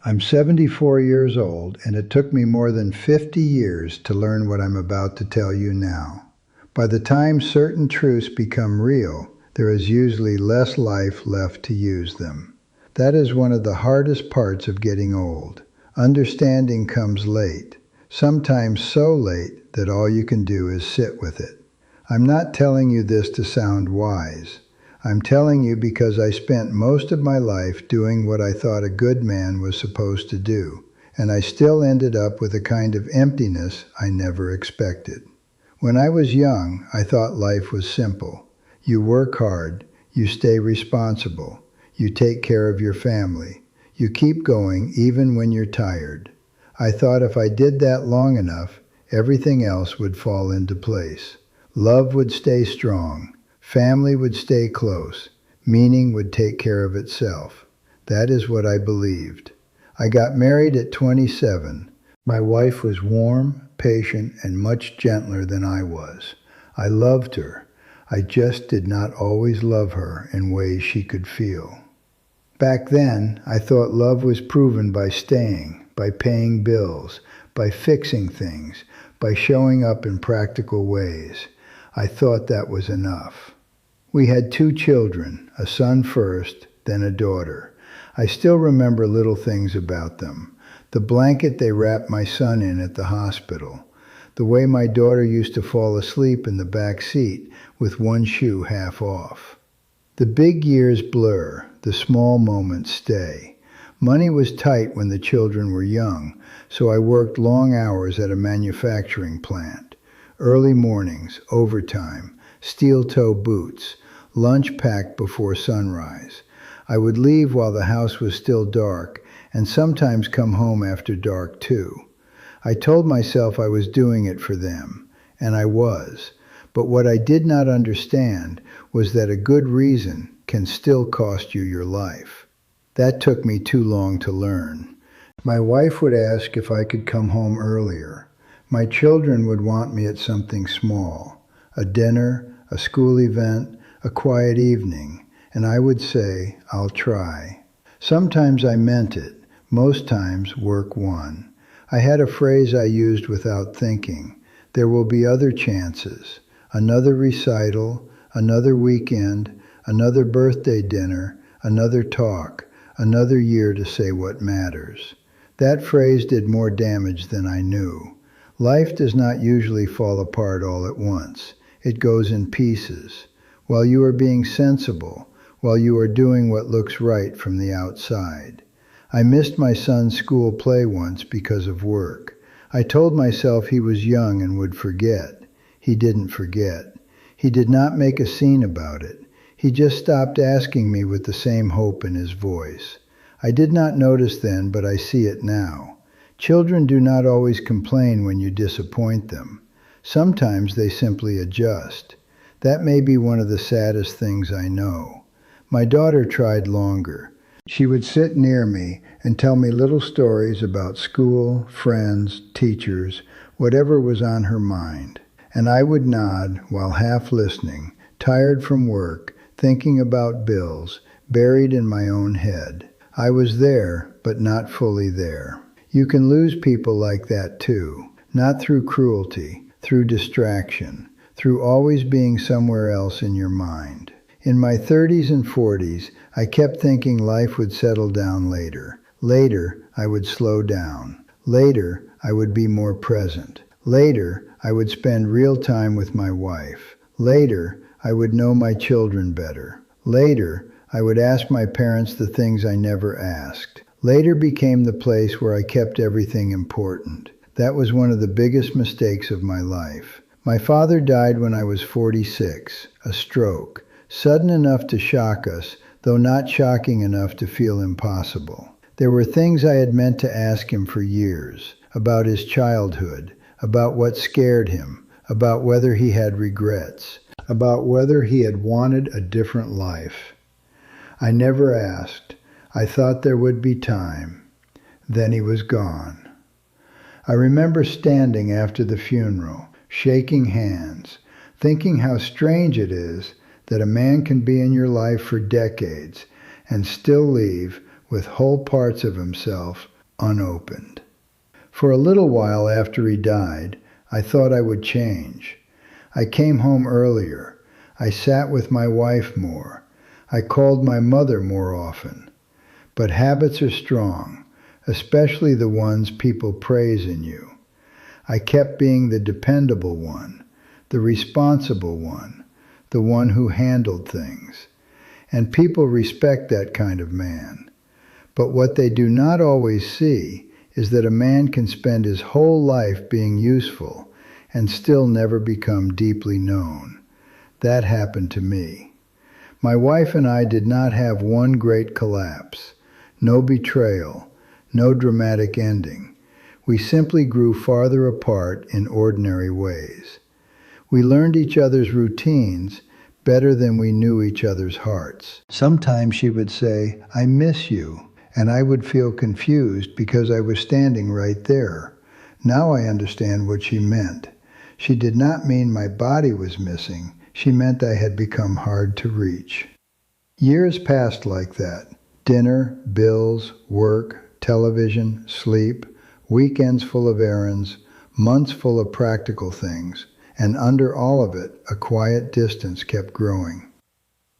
I'm 74 years old, and it took me more than 50 years to learn what I'm about to tell you now. By the time certain truths become real, there is usually less life left to use them. That is one of the hardest parts of getting old. Understanding comes late, sometimes so late that all you can do is sit with it. I'm not telling you this to sound wise. I'm telling you because I spent most of my life doing what I thought a good man was supposed to do, and I still ended up with a kind of emptiness I never expected. When I was young, I thought life was simple. You work hard, you stay responsible, you take care of your family, you keep going even when you're tired. I thought if I did that long enough, everything else would fall into place. Love would stay strong. Family would stay close. Meaning would take care of itself. That is what I believed. I got married at 27. My wife was warm, patient, and much gentler than I was. I loved her. I just did not always love her in ways she could feel. Back then, I thought love was proven by staying, by paying bills, by fixing things, by showing up in practical ways. I thought that was enough. We had 2 children, a son first, then a daughter. I still remember little things about them. The blanket they wrapped my son in at the hospital. The way my daughter used to fall asleep in the back seat with one shoe half off. The big years blur, the small moments stay. Money was tight when the children were young, so I worked long hours at a manufacturing plant. Early mornings, overtime, steel-toe boots, lunch packed before sunrise. I would leave while the house was still dark, and sometimes come home after dark too. I told myself I was doing it for them, and I was. But what I did not understand was that a good reason can still cost you your life. That took me too long to learn. My wife would ask if I could come home earlier. My children would want me at something small, a dinner, a school event, a quiet evening, and I would say, I'll try. Sometimes I meant it. Most times work won. I had a phrase I used without thinking. There will be other chances. Another recital, another weekend, another birthday dinner, another talk, another year to say what matters. That phrase did more damage than I knew. Life does not usually fall apart all at once. It goes in pieces. While you are being sensible, while you are doing what looks right from the outside. I missed my son's school play once because of work. I told myself he was young and would forget. He didn't forget. He did not make a scene about it. He just stopped asking me with the same hope in his voice. I did not notice then, but I see it now. Children do not always complain when you disappoint them. Sometimes they simply adjust. That may be one of the saddest things I know. My daughter tried longer. She would sit near me and tell me little stories about school, friends, teachers, whatever was on her mind. And I would nod while half listening, tired from work, thinking about bills, buried in my own head. I was there, but not fully there. You can lose people like that too, not through cruelty, through distraction, through always being somewhere else in your mind. In my 30s and 40s, I kept thinking life would settle down later. Later, I would slow down. Later, I would be more present. Later, I would spend real time with my wife. Later, I would know my children better. Later, I would ask my parents the things I never asked. Later became the place where I kept everything important. That was one of the biggest mistakes of my life. My father died when I was 46, a stroke, sudden enough to shock us, though not shocking enough to feel impossible. There were things I had meant to ask him for years, about his childhood, about what scared him, about whether he had regrets, about whether he had wanted a different life. I never asked. I thought there would be time. Then he was gone. I remember standing after the funeral, shaking hands, thinking how strange it is that a man can be in your life for decades and still leave with whole parts of himself unopened. For a little while after he died, I thought I would change. I came home earlier. I sat with my wife more. I called my mother more often. But habits are strong, especially the ones people praise in you. I kept being the dependable one, the responsible one, the one who handled things. And people respect that kind of man. But what they do not always see is that a man can spend his whole life being useful and still never become deeply known. That happened to me. My wife and I did not have one great collapse, no betrayal, no dramatic ending. We simply grew farther apart in ordinary ways. We learned each other's routines better than we knew each other's hearts. Sometimes she would say, "I miss you," and I would feel confused because I was standing right there. Now I understand what she meant. She did not mean my body was missing. She meant I had become hard to reach. Years passed like that. Dinner, bills, work, television, sleep, weekends full of errands, months full of practical things, and under all of it, a quiet distance kept growing.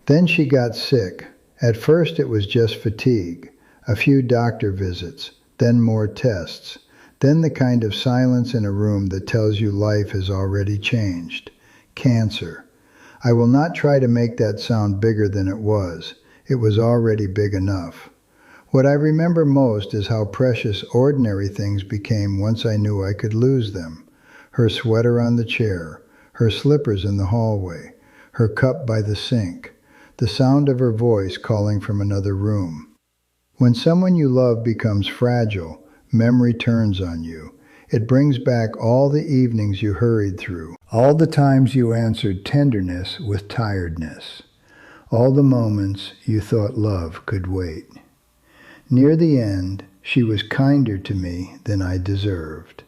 Then she got sick. At first it was just fatigue, a few doctor visits, then more tests, then the kind of silence in a room that tells you life has already changed. Cancer. I will not try to make that sound bigger than it was. It was already big enough. What I remember most is how precious ordinary things became once I knew I could lose them. Her sweater on the chair, her slippers in the hallway, her cup by the sink, the sound of her voice calling from another room. When someone you love becomes fragile, memory turns on you. It brings back all the evenings you hurried through, all the times you answered tenderness with tiredness, all the moments you thought love could wait. Near the end, she was kinder to me than I deserved.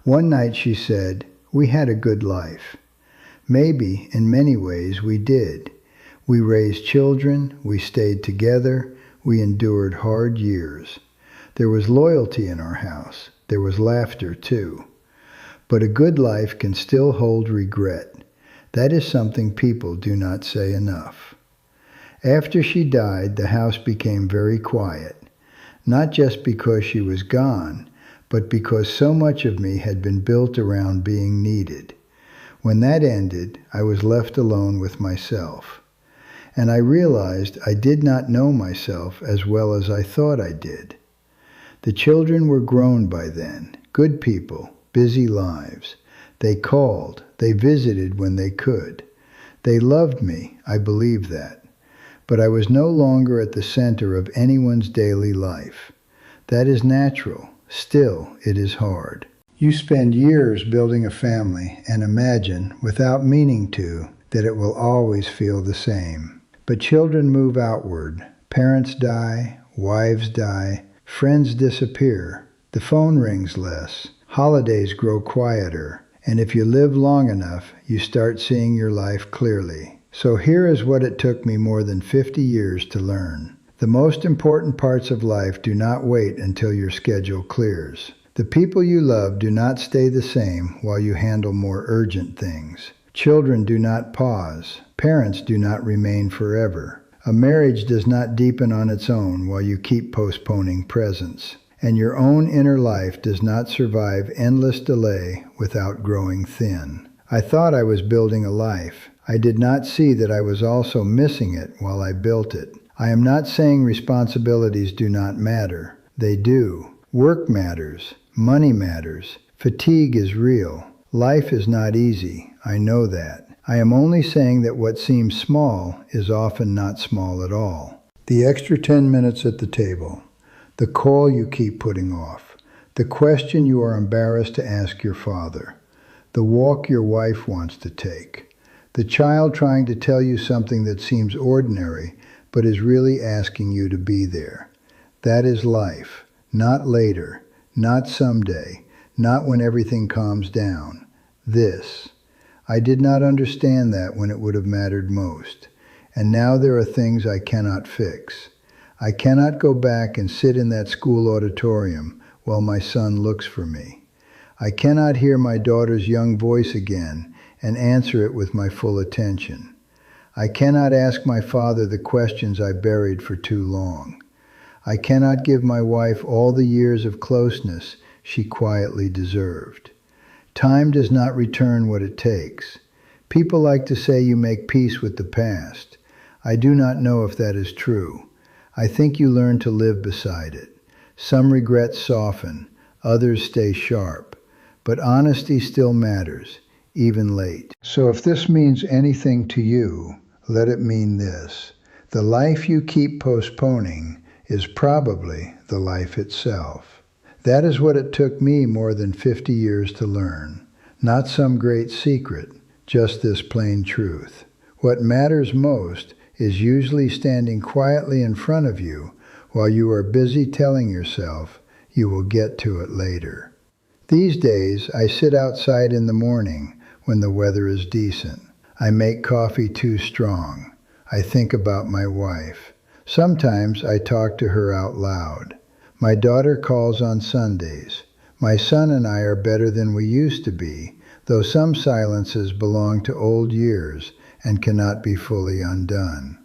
One night she said, "We had a good life." Maybe, in many ways, we did. We raised children, we stayed together, we endured hard years. There was loyalty in our house. There was laughter, too. But a good life can still hold regret. That is something people do not say enough. After she died, the house became very quiet. Not just because she was gone, but because so much of me had been built around being needed. When that ended, I was left alone with myself. And I realized I did not know myself as well as I thought I did. The children were grown by then, good people, busy lives. They called, they visited when they could. They loved me, I believe that. But I was no longer at the center of anyone's daily life. That is natural. Still, it is hard. You spend years building a family and imagine, without meaning to, that it will always feel the same. But children move outward. Parents die, wives die, friends disappear. The phone rings less. Holidays grow quieter. And if you live long enough, you start seeing your life clearly. So here is what it took me more than 50 years to learn. The most important parts of life do not wait until your schedule clears. The people you love do not stay the same while you handle more urgent things. Children do not pause. Parents do not remain forever. A marriage does not deepen on its own while you keep postponing presence. And your own inner life does not survive endless delay without growing thin. I thought I was building a life. I did not see that I was also missing it while I built it. I am not saying responsibilities do not matter. They do. Work matters. Money matters. Fatigue is real. Life is not easy. I know that. I am only saying that what seems small is often not small at all. The extra 10 minutes at the table. The call you keep putting off. The question you are embarrassed to ask your father. The walk your wife wants to take. The child trying to tell you something that seems ordinary, but is really asking you to be there. That is life. Not later. Not someday. Not when everything calms down. This. I did not understand that when it would have mattered most. And now there are things I cannot fix. I cannot go back and sit in that school auditorium while my son looks for me. I cannot hear my daughter's young voice again and answer it with my full attention. I cannot ask my father the questions I buried for too long. I cannot give my wife all the years of closeness she quietly deserved. Time does not return what it takes. People like to say you make peace with the past. I do not know if that is true. I think you learn to live beside it. Some regrets soften, others stay sharp. But honesty still matters, even late. So if this means anything to you, let it mean this. The life you keep postponing is probably the life itself. That is what it took me more than 50 years to learn. Not some great secret, just this plain truth. What matters most is usually standing quietly in front of you while you are busy telling yourself you will get to it later. These days, I sit outside in the morning when the weather is decent. I make coffee too strong. I think about my wife. Sometimes I talk to her out loud. My daughter calls on Sundays. My son and I are better than we used to be, though some silences belong to old years and cannot be fully undone.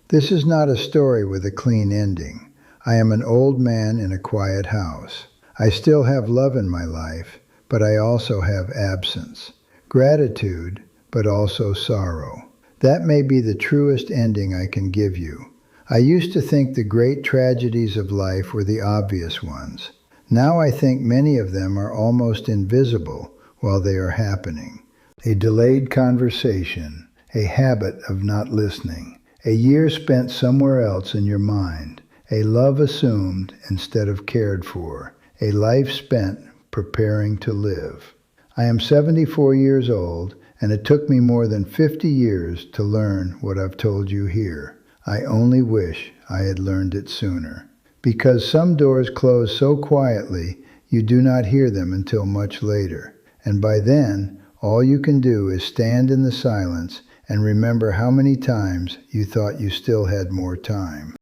This is not a story with a clean ending. I am an old man in a quiet house. I still have love in my life, but I also have absence. Gratitude, but also sorrow. That may be the truest ending I can give you. I used to think the great tragedies of life were the obvious ones. Now I think many of them are almost invisible while they are happening. A delayed conversation, a habit of not listening, a year spent somewhere else in your mind, a love assumed instead of cared for, a life spent preparing to live. I am 74 years old, and it took me more than 50 years to learn what I've told you here. I only wish I had learned it sooner. Because some doors close so quietly, you do not hear them until much later. And by then, all you can do is stand in the silence and remember how many times you thought you still had more time.